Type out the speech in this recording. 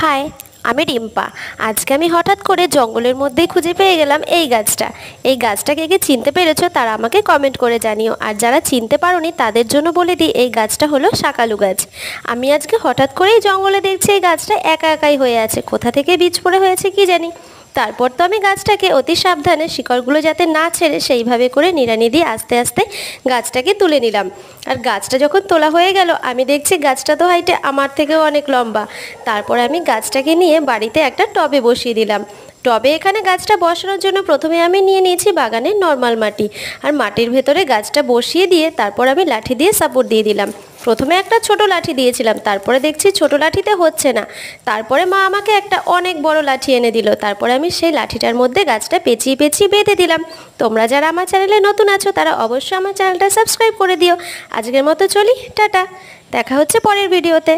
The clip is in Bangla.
হাই, আমি রিম্পা। আজকে আমি হঠাৎ করে জঙ্গলের মধ্যেই খুঁজে পেয়ে গেলাম এই গাছটা। এই গাছটাকে কে চিনতে পেরেছো তারা আমাকে কমেন্ট করে জানিও, আর যারা চিনতে পারোনি তাদের জন্য বলে দিই এই গাছটা হলো শাকালু গাছ। আমি আজকে হঠাৎ করেই জঙ্গলে দেখছি এই গাছটা একা একাই হয়ে আছে, কোথা থেকে বীজ পড়ে হয়েছে কি জানি। তারপর তো আমি গাছটাকে অতি সাবধানে শিকড়গুলো যাতে না ছেড়ে সেইভাবে করে নিড়ানি দিয়ে আস্তে আস্তে গাছটাকে তুলে নিলাম। আর গাছটা যখন তোলা হয়ে গেল আমি দেখছি গাছটা তো হাইটে আমার থেকেও অনেক লম্বা। তারপর আমি গাছটাকে নিয়ে বাড়িতে একটা টবে বসিয়ে দিলাম। টবে এখানে গাছটা বসানোর জন্য প্রথমে আমি নিয়ে নিয়েছি বাগানের নর্মাল মাটি, আর মাটির ভেতরে গাছটা বসিয়ে দিয়ে তারপর আমি লাঠি দিয়ে সাপোর্ট দিয়ে দিলাম। প্রথমে একটা ছোট লাঠি দিয়েছিলাম, তারপরে দেখছি ছোট লাঠিতে হচ্ছে না। তারপরে মা আমাকে একটা অনেক বড় লাঠি এনে দিল, তারপরে আমি সেই লাঠিটার মধ্যে গাছটা পেঁচিয়ে পেঁচিয়ে বেঁধে দিলাম। তোমরা যারা আমার চ্যানেলে নতুন আছো তারা অবশ্যই আমার চ্যানেলটা সাবস্ক্রাইব করে দিও। আজকের মতো চলি, টাটা, দেখা হচ্ছে পরের ভিডিওতে।